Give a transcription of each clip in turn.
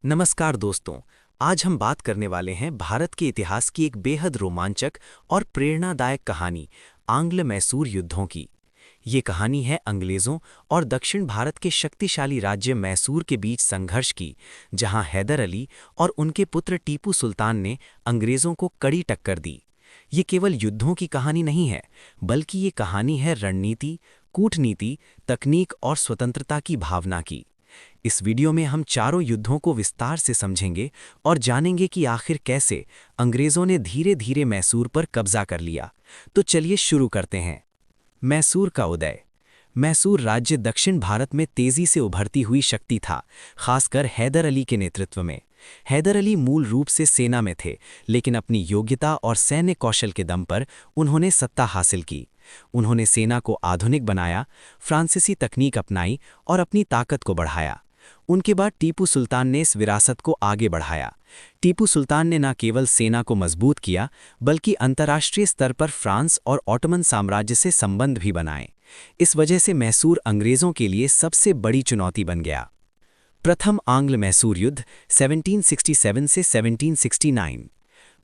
नमस्कार दोस्तों। आज हम बात करने वाले हैं भारत के इतिहास की एक बेहद रोमांचक और प्रेरणादायक कहानी, आंग्ल मैसूर युद्धों की। ये कहानी है अंग्रेज़ों और दक्षिण भारत के शक्तिशाली राज्य मैसूर के बीच संघर्ष की, जहां हैदर अली और उनके पुत्र टीपू सुल्तान ने अंग्रेज़ों को कड़ी टक्कर दी। ये केवल युद्धों की कहानी नहीं है, बल्कि ये कहानी है रणनीति, कूटनीति, तकनीक और स्वतंत्रता की भावना की। इस वीडियो में हम चारों युद्धों को विस्तार से समझेंगे और जानेंगे कि आखिर कैसे अंग्रेज़ों ने धीरे धीरे मैसूर पर कब्जा कर लिया। तो चलिए शुरू करते हैं। मैसूर का उदय। मैसूर राज्य दक्षिण भारत में तेजी से उभरती हुई शक्ति था, खासकर हैदर अली के नेतृत्व में। हैदर अली मूल रूप से सेना में थे, लेकिन अपनी योग्यता और सैन्य कौशल के दम पर उन्होंने सत्ता हासिल की। उन्होंने सेना को आधुनिक बनाया, फ्रांसीसी तकनीक अपनाई और अपनी ताकत को बढ़ाया। उनके बाद टीपू सुल्तान ने इस विरासत को आगे बढ़ाया। टीपू सुल्तान ने न केवल सेना को मजबूत किया, बल्कि अंतर्राष्ट्रीय स्तर पर फ्रांस और ऑटोमन साम्राज्य से संबंध भी बनाए। इस वजह से मैसूर अंग्रेज़ों के लिए सबसे बड़ी चुनौती बन गया। प्रथम आंग्ल मैसूर युद्ध 1767 से 1769।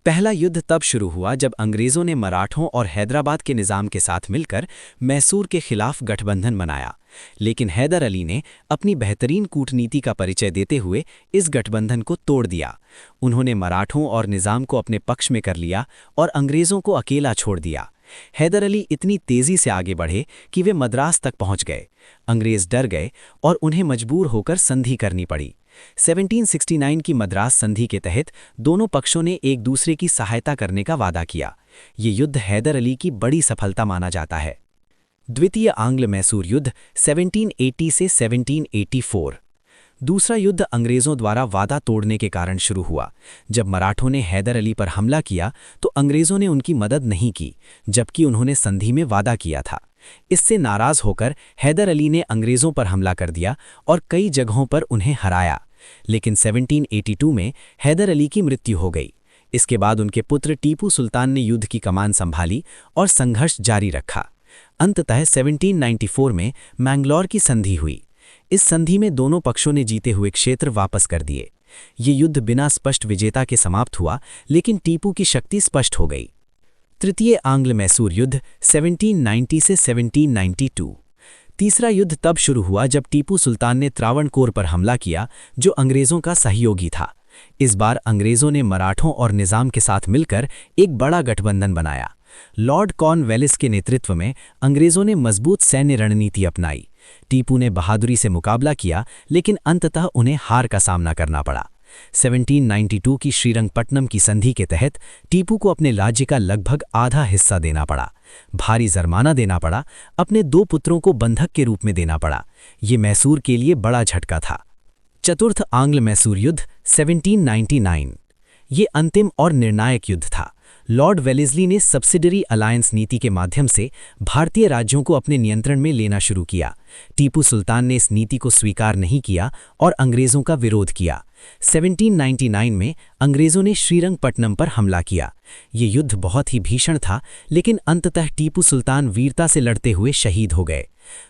पहला युद्ध तब शुरू हुआ जब अंग्रेज़ों ने मराठों और हैदराबाद के निज़ाम के साथ मिलकर मैसूर के खिलाफ गठबंधन बनाया। लेकिन हैदर अली ने अपनी बेहतरीन कूटनीति का परिचय देते हुए इस गठबंधन को तोड़ दिया। उन्होंने मराठों और निज़ाम को अपने पक्ष में कर लिया और अंग्रेज़ों को अकेला छोड़ दिया। हैदर अली इतनी तेज़ी से आगे बढ़े कि वे मद्रास तक पहुंच गए। अंग्रेज़ डर गए और उन्हें मजबूर होकर संधि करनी पड़ी। 1769 की मद्रास संधि के तहत दोनों पक्षों ने एक दूसरे की सहायता करने का वादा किया। ये युद्ध हैदर अली की बड़ी सफलता माना जाता है। द्वितीय आंग्ल मैसूर युद्ध 1780 से 1784। दूसरा युद्ध अंग्रेज़ों द्वारा वादा तोड़ने के कारण शुरू हुआ। जब मराठों ने हैदर अली पर हमला किया तो अंग्रेज़ों ने उनकी मदद नहीं की, जबकि उन्होंने संधि में वादा किया था। इससे नाराज़ होकर हैदर अली ने अंग्रेज़ों पर हमला कर दिया और कई जगहों पर उन्हें हराया। लेकिन 1782 में हैदर अली की मृत्यु हो गई। इसके बाद उनके पुत्र टीपू सुल्तान ने युद्ध की कमान संभाली और संघर्ष जारी रखा। अंततः 1794 में मैंगलोर की संधि हुई। इस संधि में दोनों पक्षों ने जीते हुए क्षेत्र वापस कर दिए। ये युद्ध बिना स्पष्ट विजेता के समाप्त हुआ, लेकिन टीपू की शक्ति स्पष्ट हो गई। तृतीय आंग्ल मैसूर युद्ध 1790 से 1792। तीसरा युद्ध तब शुरू हुआ जब टीपू सुल्तान ने त्रावणकोर पर हमला किया, जो अंग्रेज़ों का सहयोगी था। इस बार अंग्रेज़ों ने मराठों और निज़ाम के साथ मिलकर एक बड़ा गठबंधन बनाया। लॉर्ड कॉर्नवालिस के नेतृत्व में अंग्रेज़ों ने मजबूत सैन्य रणनीति अपनाई। टीपू ने बहादुरी से मुकाबला किया, लेकिन अंततः उन्हें हार का सामना करना पड़ा। 1792 की श्रीरंगपट्टनम की संधि के तहत टीपू को अपने राज्य का लगभग आधा हिस्सा देना पड़ा। भारी जुर्माना देना पड़ा, अपने 2 पुत्रों को बंधक के रूप में देना पड़ा। ये मैसूर के लिए बड़ा झटका था। चतुर्थ आंग्ल मैसूर युद्ध 1799। ये अंतिम और निर्णायक युद्ध था। लॉर्ड वेलेस्ली ने सब्सिडरी अलायंस नीति के माध्यम से भारतीय राज्यों को अपने नियंत्रण में लेना शुरू किया। टीपू सुल्तान ने इस नीति को स्वीकार नहीं किया और अंग्रेज़ों का विरोध किया। 1799 में अंग्रेज़ों ने श्रीरंगपट्टनम पर हमला किया। ये युद्ध बहुत ही भीषण था, लेकिन अंततः टीपू सुल्तान वीरता से लड़ते हुए शहीद हो गए।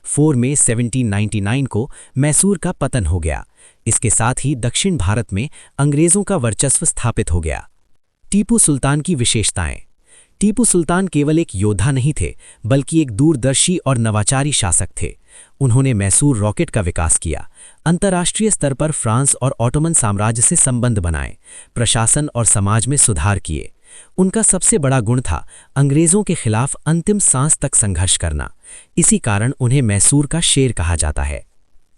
4 मई 1799 को मैसूर का पतन हो गया। इसके साथ ही दक्षिण भारत में अंग्रेज़ों का वर्चस्व स्थापित हो गया। टीपू सुल्तान की विशेषताएं। टीपू सुल्तान केवल एक योद्धा नहीं थे, बल्कि एक दूरदर्शी और नवाचारी शासक थे। उन्होंने मैसूर रॉकेट का विकास किया, अंतर्राष्ट्रीय स्तर पर फ्रांस और ऑटोमन साम्राज्य से संबंध बनाए, प्रशासन और समाज में सुधार किए। उनका सबसे बड़ा गुण था अंग्रेज़ों के खिलाफ अंतिम सांस तक संघर्ष करना। इसी कारण उन्हें मैसूर का शेर कहा जाता है।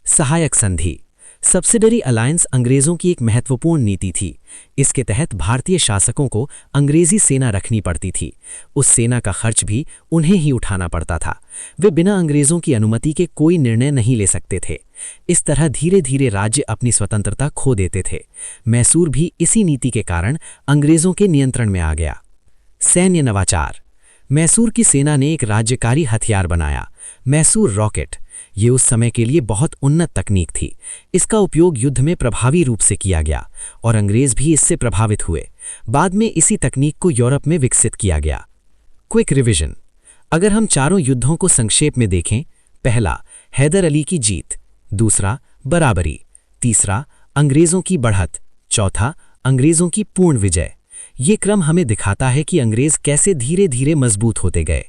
सहायक संधि। सब्सिडरी अलायंस अंग्रेज़ों की एक महत्वपूर्ण नीति थी। इसके तहत भारतीय शासकों को अंग्रेज़ी सेना रखनी पड़ती थी। उस सेना का खर्च भी उन्हें ही उठाना पड़ता था। वे बिना अंग्रेज़ों की अनुमति के कोई निर्णय नहीं ले सकते थे। इस तरह धीरे धीरे राज्य अपनी स्वतंत्रता खो देते थे। मैसूर भी इसी नीति के कारण अंग्रेज़ों के नियंत्रण में आ गया। सैन्य नवाचार। मैसूर की सेना ने एक राज्यकारी हथियार बनाया, मैसूर रॉकेट। ये उस समय के लिए बहुत उन्नत तकनीक थी। इसका उपयोग युद्ध में प्रभावी रूप से किया गया और अंग्रेज़ भी इससे प्रभावित हुए। बाद में इसी तकनीक को यूरोप में विकसित किया गया। Quick revision. अगर हम चारों युद्धों को संक्षेप में देखें, पहला हैदर अली की जीत, दूसरा बराबरी, तीसरा अंग्रेजों की बढ़त, चौथा अंग्रेजों की पूर्ण विजय। ये क्रम हमें दिखाता है कि अंग्रेज कैसे धीरे धीरे मजबूत होते गए।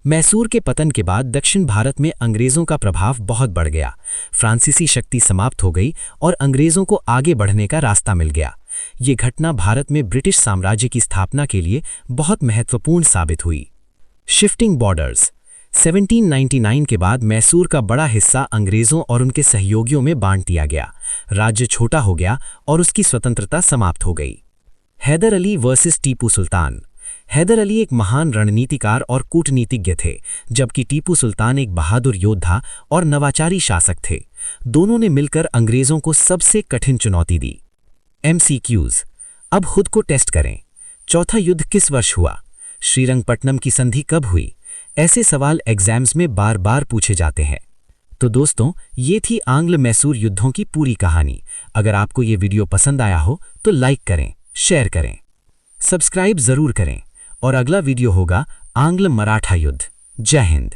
मैसूर के पतन के बाद दक्षिण भारत में अंग्रेजों का प्रभाव बहुत बढ़ गया। फ्रांसीसी शक्ति समाप्त हो गई और अंग्रेजों को आगे बढ़ने का रास्ता मिल गया। ये घटना भारत में ब्रिटिश साम्राज्य की स्थापना के लिए बहुत महत्वपूर्ण साबित हुई। Shifting borders. 1799 के बाद मैसूर का बड़ा हिस्सा अंग्रेजों और उनके सहयोगियों में बांट दिया गया। राज्य छोटा हो गया और उसकी स्वतंत्रता समाप्त हो गई। हैदर अली वर्सेस टीपू सुल्तान। हैदर अली एक महान रणनीतिकार और कूटनीतिज्ञ थे, जबकि टीपू सुल्तान एक बहादुर योद्धा और नवाचारी शासक थे। दोनों ने मिलकर अंग्रेजों को सबसे कठिन चुनौती दी। MCQs। अब खुद को टेस्ट करें। चौथा युद्ध किस वर्ष हुआ? श्रीरंगपट्टनम की संधि कब हुई? ऐसे सवाल एग्जाम्स में बार बार पूछे जाते हैं। तो दोस्तों, ये थी आंग्ल मैसूर युद्धों की पूरी कहानी। अगर आपको ये वीडियो पसंद आया हो तो लाइक करें, शेयर करें, सब्सक्राइब जरूर करें और अगला वीडियो होगा आंग्ल मराठा युद्ध। जय हिंद।